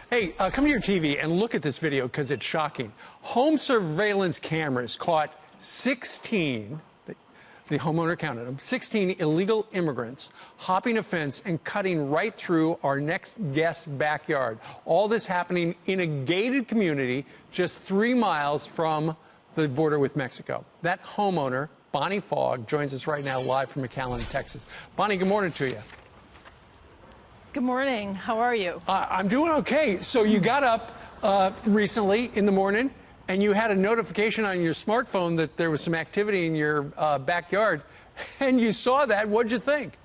Hey, come to your TV and look at this video because it's shocking. Home surveillance cameras caught 16, the homeowner counted them, 16 illegal immigrants hopping a fence and cutting right through our next guest's backyard. All this happening in a gated community just 3 miles from the border with Mexico. That homeowner, Bonnie Fogg, joins us right now live from McAllen, Texas. Bonnie, good morning to you. Good morning. How are you? I'm doing okay. So you got up recently in the morning and you had a notification on your smartphone that there was some activity in your backyard, and you saw that. What'd you think?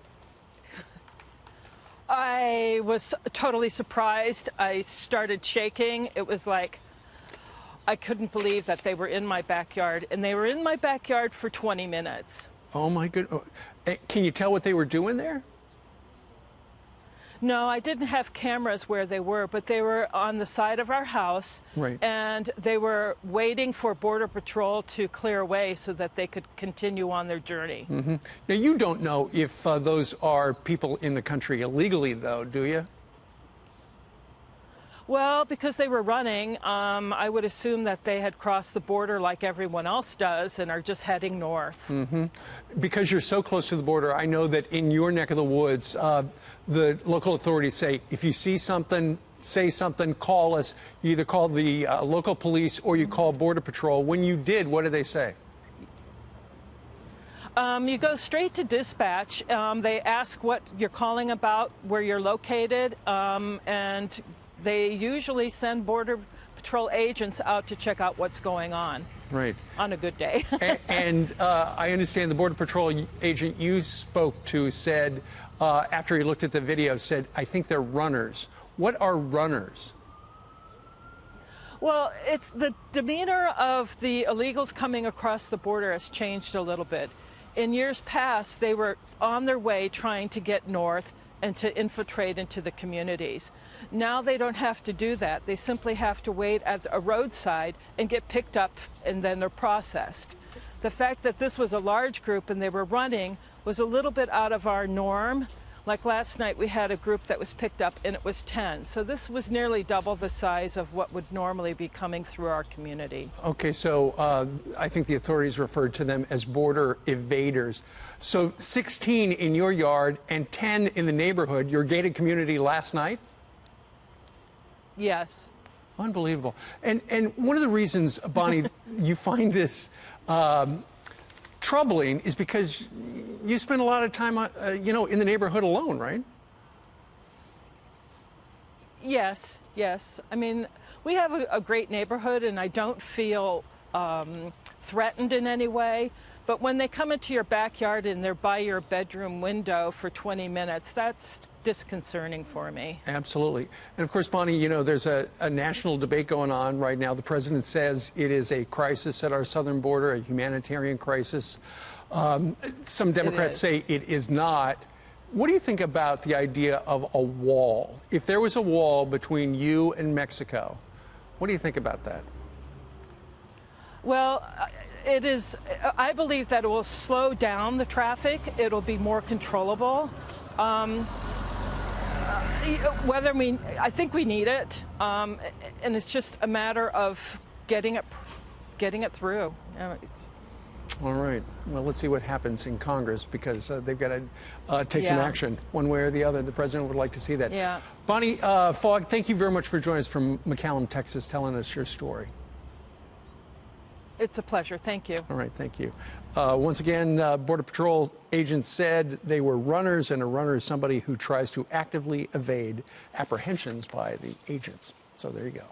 I was totally surprised. I started shaking. It was like I couldn't believe that they were in my backyard, and they were in my backyard for 20 minutes. Oh, my goodness. Can you tell what they were doing there? No, I didn't have cameras where they were, but they were on the side of our house, right, and they were waiting for Border Patrol to clear away so that they could continue on their journey. Mm-hmm. Now, you don't know if those are people in the country illegally, though, do you? Well, because they were running, I would assume that they had crossed the border like everyone else does and are just heading north. Mm-hmm. Because you're so close to the border, I know that in your neck of the woods, the local authorities say, if you see something, say something, call us. You either call the local police or you call Border Patrol. When you did, what did they say? You go straight to dispatch. They ask what you're calling about, where you're located, and they usually send Border Patrol agents out to check out what's going on. Right. On a good day. and I understand the Border Patrol agent you spoke to said, after he looked at the video, said, I think they're runners. What are runners? Well, it's the demeanor of the illegals coming across the border has changed a little bit. In years past, they were on their way trying to get north and to infiltrate into the communities. Now they don't have to do that. They simply have to wait at a roadside and get picked up, and then they're processed. The fact that this was a large group and they were running was a little bit out of our norm. Like last night, we had a group that was picked up, and it was 10. So this was nearly double the size of what would normally be coming through our community. Okay, so I think the authorities referred to them as border evaders. So 16 in your yard and 10 in the neighborhood, your gated community last night? Yes. Unbelievable. And one of the reasons, Bonnie, you find this troubling is because you spend a lot of time, in the neighborhood alone, right? Yes, yes. I mean, we have a great neighborhood, and I don't feel threatened in any way. But when they come into your backyard and they're by your bedroom window for 20 minutes, that's disconcerting for me. Absolutely. And of course, Bonnie, there's a national debate going on right now. The president says it is a crisis at our southern border, a humanitarian crisis. Some Democrats say it is not. What do you think about the idea of a wall? If there was a wall between you and Mexico, what do you think about that? Well, I believe that it will slow down the traffic. It'll be more controllable. I think we need it, and it's just a matter of getting it through. All right. Well, let's see what happens in Congress, because they've got to take some action one way or the other. The president would like to see that. Yeah. Bonnie Fogg, thank you very much for joining us from McAllen, Texas, telling us your story. It's a pleasure. Thank you. All right. Thank you. Once again, Border Patrol agents said they were runners, and a runner is somebody who tries to actively evade apprehensions by the agents. So there you go.